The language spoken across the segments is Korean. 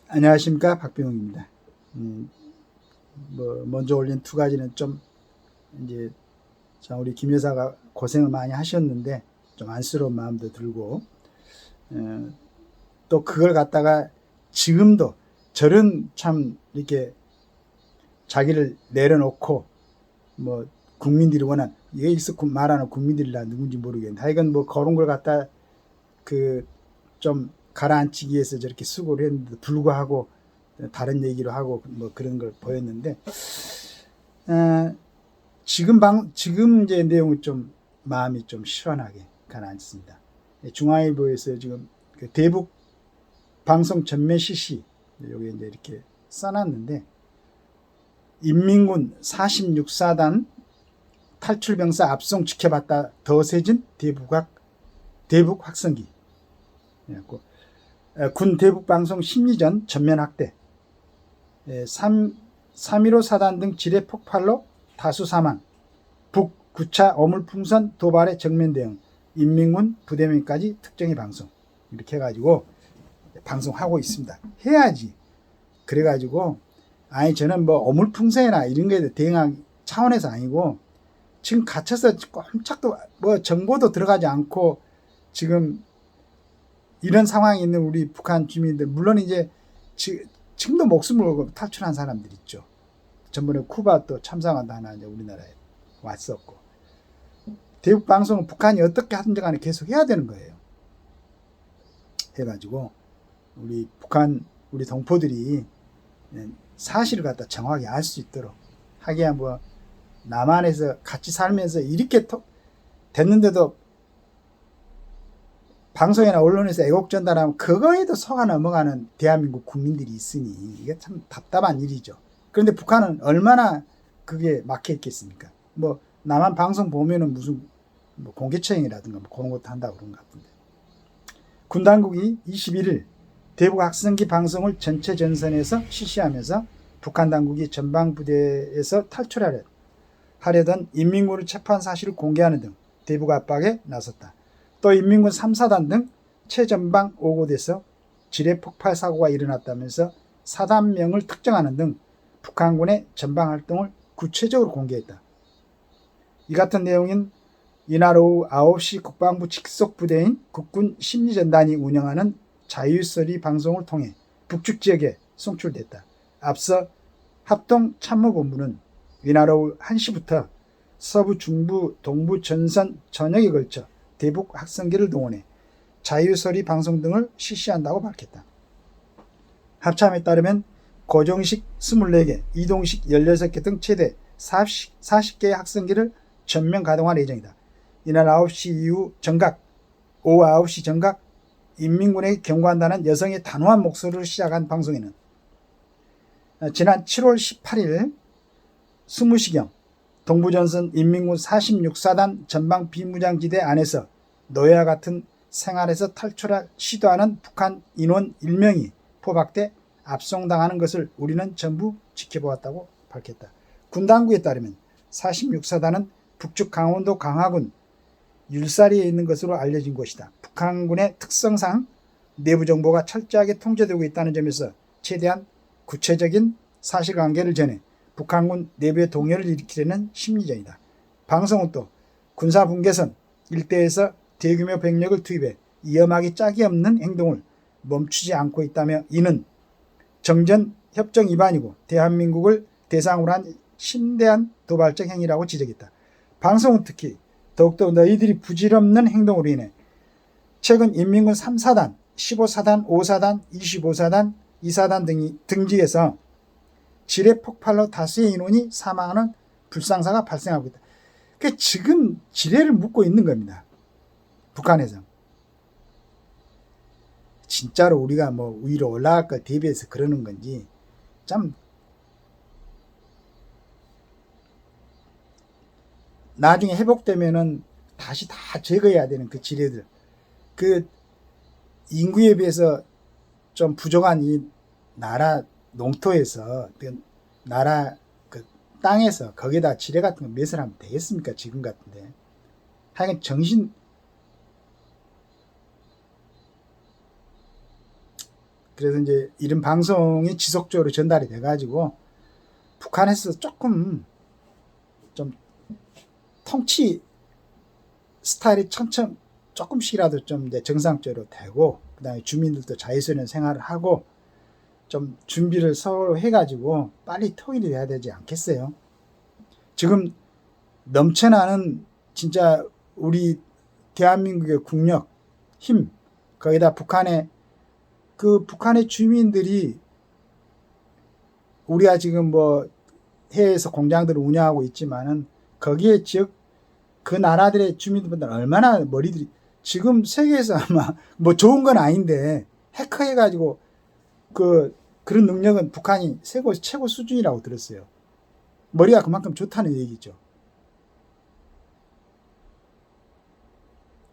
안녕하십니까, 박병욱입니다. 먼저 올린 두 가지는 좀 이제 우리 김 여사가 고생을 많이 하셨는데 좀 안쓰러운 마음도 들고, 또 그걸 갖다가 지금도 저런 참 이렇게 자기를 내려놓고 국민들이 원한, 여기서 말하는 국민들이라 누군지 모르겠는데, 하여간 그런 걸 갖다 좀 가라앉히기 위해서 저렇게 수고를 했는데 불구하고 다른 얘기를 하고 그런 걸 보였는데, 지금 이제 내용은 좀 마음이 좀 시원하게 가라앉습니다. 중앙일보에서 지금 대북 방송 전면 실시, 여기 이제 이렇게 써놨는데, 인민군 46사단 탈출병사 압송 지켜봤다 더 세진 대북 확성기. 군 대북방송 심리전 전면 확대, 3.15 사단 등 지뢰 폭발로 다수 사망, 북 9차 어물풍선 도발의 정면 대응, 인민군 부대명까지 특정의 방송, 이렇게 해가지고 방송하고 있습니다. 해야지. 그래가지고 저는 어물풍선이나 이런 거에 대응한 차원에서 아니고, 지금 갇혀서 꼼짝도 정보도 들어가지 않고 지금 이런 상황에 있는 우리 북한 주민들, 물론 이제 지금도 목숨을 걸고 탈출한 사람들 있죠. 전번에 쿠바 또 참사관도 하나 이제 우리나라에 왔었고, 대북 방송은 북한이 어떻게 하든지 간에 계속 해야 되는 거예요. 해가지고 우리 동포들이 사실을 갖다 정확히 알 수 있도록 하기야, 남한에서 같이 살면서 이렇게 됐는데도 방송이나 언론에서 애국 전달하면 그거에도 속아 넘어가는 대한민국 국민들이 있으니 이게 참 답답한 일이죠. 그런데 북한은 얼마나 그게 막혀 있겠습니까? 남한 방송 보면은 무슨 공개처형이라든가 그런 것도 한다고 그런 것 같은데. 군 당국이 21일 대북 학생기 방송을 전체 전선에서 실시하면서 북한 당국이 전방부대에서 탈출하려던 인민군을 체포한 사실을 공개하는 등 대북 압박에 나섰다. 또 인민군 3사단 등 최전방 5곳에서 지뢰 폭발 사고가 일어났다면서 사단명을 특정하는 등 북한군의 전방 활동을 구체적으로 공개했다. 이 같은 내용인 이날 오후 9시 국방부 직속 부대인 국군 심리전단이 운영하는 자유소리 방송을 통해 북측 지역에 송출됐다. 앞서 합동참모본부는 이날 오후 1시부터 서부, 중부, 동부 전선 전역에 걸쳐 대북 학생기를 동원해 자유소리 방송 등을 실시한다고 밝혔다. 합참에 따르면 고정식 24개, 이동식 16개 등 최대 40개의 학생기를 전면 가동할 예정이다. 이날 9시 이후 오후 9시 정각 인민군에게 경고한다는 여성의 단호한 목소리로 시작한 방송에는 지난 7월 18일 20시경 동부전선 인민군 46사단 전방 비무장지대 안에서 노예와 같은 생활에서 탈출할 시도하는 북한 인원 1명이 포박돼 압송당하는 것을 우리는 전부 지켜보았다고 밝혔다. 군 당국에 따르면 46사단은 북측 강원도 강화군 율사리에 있는 것으로 알려진 곳이다. 북한군의 특성상 내부 정보가 철저하게 통제되고 있다는 점에서 최대한 구체적인 사실관계를 전해 북한군 내부의 동요를 일으키려는 심리전이다. 방송은 또 군사분계선 일대에서 대규모 병력을 투입해 위험하기 짝이 없는 행동을 멈추지 않고 있다며, 이는 정전 협정 위반이고 대한민국을 대상으로 한 심대한 도발적 행위라고 지적했다. 방송은 특히 더욱더 너희들이 부질없는 행동으로 인해 최근 인민군 3사단, 15사단, 5사단, 25사단, 2사단 등지에서 지뢰 폭발로 다수의 인원이 사망하는 불상사가 발생하고 있다. 그러니까 지금 지뢰를 묻고 있는 겁니다. 북한에서. 진짜로 우리가 위로 올라갈 걸 대비해서 그러는 건지, 참 나중에 회복되면은 다시 다 제거해야 되는 그 지뢰들, 그 인구에 비해서 좀 부족한 이 나라 농토에서, 나라 그 땅에서 거기다 지뢰 같은 거 매설하면 되겠습니까? 지금 같은데. 하여간 그래서 이제 이런 방송이 지속적으로 전달이 돼가지고 북한에서 조금 좀 통치 스타일이 조금씩이라도 좀 이제 정상적으로 되고, 그 다음에 주민들도 자유스러운 생활을 하고, 좀 준비를 서로 해가지고 빨리 통일이 돼야 되지 않겠어요? 지금 넘쳐나는 진짜 우리 대한민국의 국력, 힘, 거기다 북한의 주민들이 우리가 지금 뭐 해외에서 공장들을 운영하고 있지만은 거기에 지역 그 나라들의 주민들은 얼마나 머리들이 지금 세계에서 아마 뭐 좋은 건 아닌데 해커해가지고 그런 능력은 북한이 최고 수준이라고 들었어요. 머리가 그만큼 좋다는 얘기죠.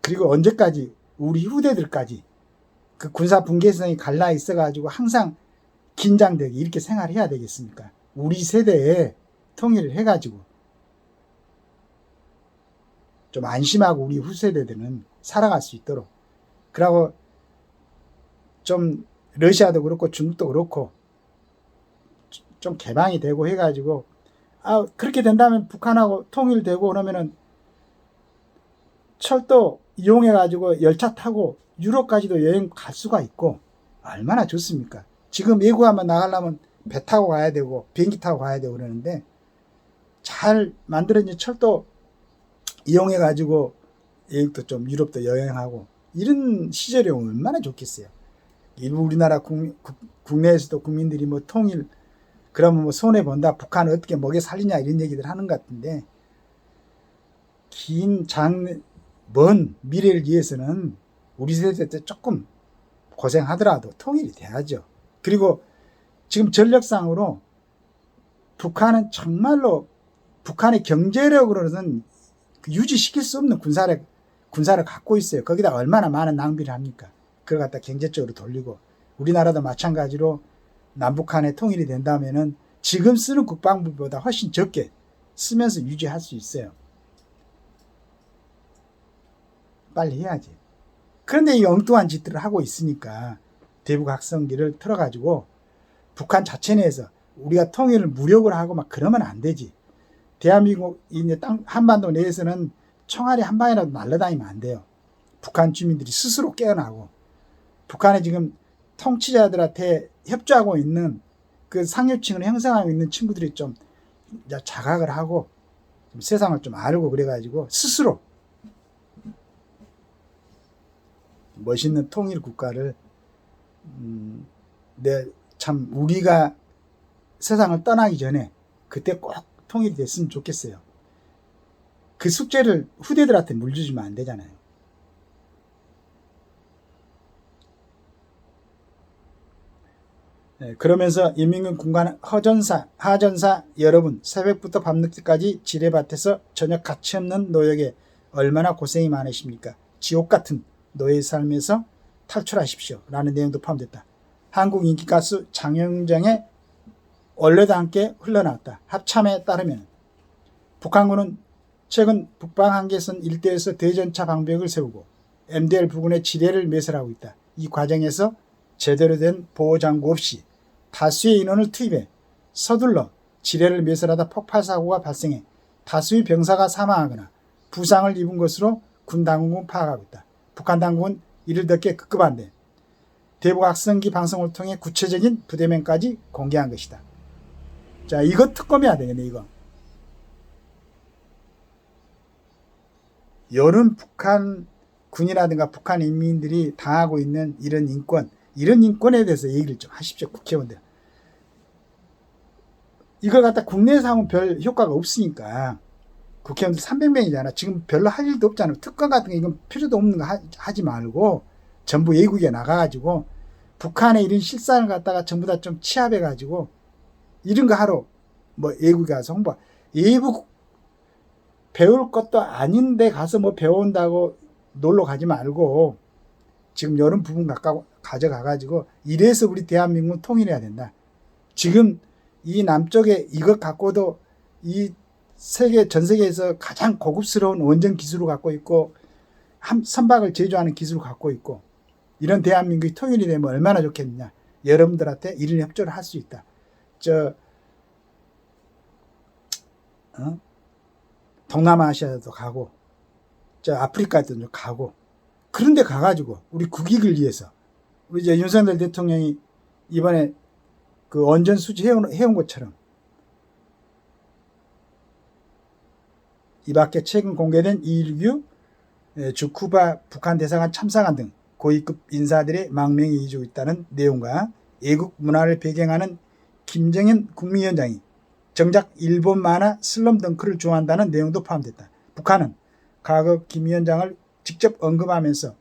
그리고 언제까지 우리 후대들까지 그 군사 분계선이 갈라 있어가지고 항상 긴장되게 이렇게 생활해야 되겠습니까? 우리 세대에 통일을 해가지고 좀 안심하고 우리 후세대들은 살아갈 수 있도록, 그러고 좀 러시아도 그렇고 중국도 그렇고 좀 개방이 되고 해가지고 그렇게 된다면 북한하고 통일되고 그러면은 철도 이용해가지고 열차 타고 유럽까지도 여행 갈 수가 있고 얼마나 좋습니까? 지금 외국 한번 나가려면 배 타고 가야 되고 비행기 타고 가야 되고 그러는데 잘 만들어진 철도 이용해가지고 외국도 좀 유럽도 여행하고 이런 시절이 얼마나 좋겠어요. 일부 우리나라 국내에서도 국민들이 뭐 통일 그러면 뭐 손해본다, 북한 어떻게 먹여 살리냐 이런 얘기들 하는 것 같은데, 먼 미래를 위해서는 우리 세대 때 조금 고생하더라도 통일이 돼야죠. 그리고 지금 전력상으로 북한은 정말로 북한의 경제력으로는 유지시킬 수 없는 군사를 갖고 있어요. 거기다 얼마나 많은 낭비를 합니까? 그걸 갖다 경제적으로 돌리고, 우리나라도 마찬가지로 남북한의 통일이 된다면은 지금 쓰는 국방부보다 훨씬 적게 쓰면서 유지할 수 있어요. 빨리 해야지. 그런데 이 엉뚱한 짓들을 하고 있으니까 대북 확성기를 틀어가지고 북한 자체 내에서 우리가 통일을 무력으로 하고 막 그러면 안 되지. 대한민국 이제 한반도 내에서는 총알이 한 방이라도 날아다니면 안 돼요. 북한 주민들이 스스로 깨어나고, 북한에 지금 통치자들한테 협조하고 있는 그 상류층을 형성하고 있는 친구들이 좀 자각을 하고 좀 세상을 좀 알고 그래가지고 스스로 멋있는 통일 국가를 참 우리가 세상을 떠나기 전에 그때 꼭 통일이 됐으면 좋겠어요. 그 숙제를 후대들한테 물려주면 안 되잖아요. 네, 그러면서 인민군 군관 하전사 여러분, 새벽부터 밤늦게까지 지뢰밭에서 전혀 가치없는 노역에 얼마나 고생이 많으십니까? 지옥 같은 노예 삶에서 탈출하십시오. 라는 내용도 포함됐다. 한국 인기 가수 장영정의 원래도 함께 흘러나왔다. 합참에 따르면 북한군은 최근 북방 한계선 일대에서 대전차 방벽을 세우고 MDL 부근의 지뢰를 매설하고 있다. 이 과정에서 제대로 된 보호장구 없이 다수의 인원을 투입해 서둘러 지뢰를 매설하다 폭발사고가 발생해 다수의 병사가 사망하거나 부상을 입은 것으로 군 당국은 파악하고 있다. 북한 당국은 이를 듣게 급급한데 대북 확성기 방송을 통해 구체적인 부대명까지 공개한 것이다. 자, 이거 특검해야 되겠네, 이거. 여론 북한 군이라든가 북한 인민들이 당하고 있는 이런 인권에 대해서 얘기를 좀 하십시오, 국회의원들. 이걸 갖다 국내에서 하면 별 효과가 없으니까 국회의원들 300명이잖아. 지금 별로 할 일도 없잖아. 특검 같은 거 이건 필요도 없는 거 하지 말고 전부 외국에 나가가지고 북한의 이런 실상을 갖다가 전부 다 좀 취합해가지고 이런 거 하러 뭐 외국에 가서 홍보. 외국 배울 것도 아닌데 가서 뭐 배운다고 놀러 가지 말고 지금 이런 부분 가져가가지고 이래서 우리 대한민국은 통일해야 된다. 지금 이 남쪽에 이것 갖고도 전 세계에서 가장 고급스러운 원전 기술을 갖고 있고 선박을 제조하는 기술을 갖고 있고 이런 대한민국이 통일이 되면 얼마나 좋겠느냐. 여러분들한테 이런 협조를 할 수 있다. 동남아시아도 가고 아프리카도 좀 가고 그런데 가가지고 우리 국익을 위해서 우리 이제 윤석열 대통령이 이번에 그 원전 수지 해온 것처럼 이 밖에 최근 공개된 이일규 주 쿠바 북한 대사관 참사관 등 고위급 인사들의 망명이 이어지고 있다는 내용과 애국 문화를 배경하는 김정은 국무위원장이 정작 일본 만화 슬럼덩크를 좋아한다는 내용도 포함됐다. 북한은 과거 김 위원장을 직접 언급하면서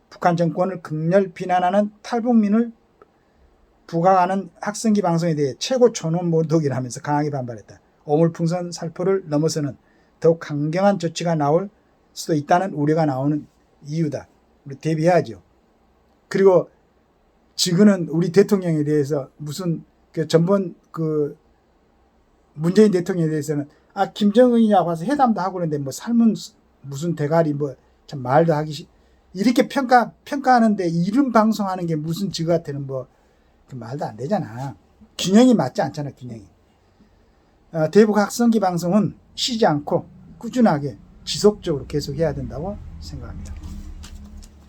북한 정권을 극렬 비난하는 탈북민을 부각하는 학생기 방송에 대해 최고 촌원 모독이라면서 강하게 반발했다. 오물풍선 살포를 넘어서는 더욱 강경한 조치가 나올 수도 있다는 우려가 나오는 이유다. 우리 대비해야죠. 그리고 지금은 우리 대통령에 대해서 무슨 전번 문재인 대통령에 대해서는 김정은이하고 와서 회담도 하고 그러는데 뭐 삶은 무슨 대가리 뭐 참 말도 하기 이렇게 평가하는데 이런 방송하는 게 무슨 지 같아는 뭐 말도 안 되잖아. 균형이 맞지 않잖아. 균형이. 대북 학성기 방송은 쉬지 않고 꾸준하게 지속적으로 계속 해야 된다고 생각합니다.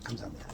감사합니다.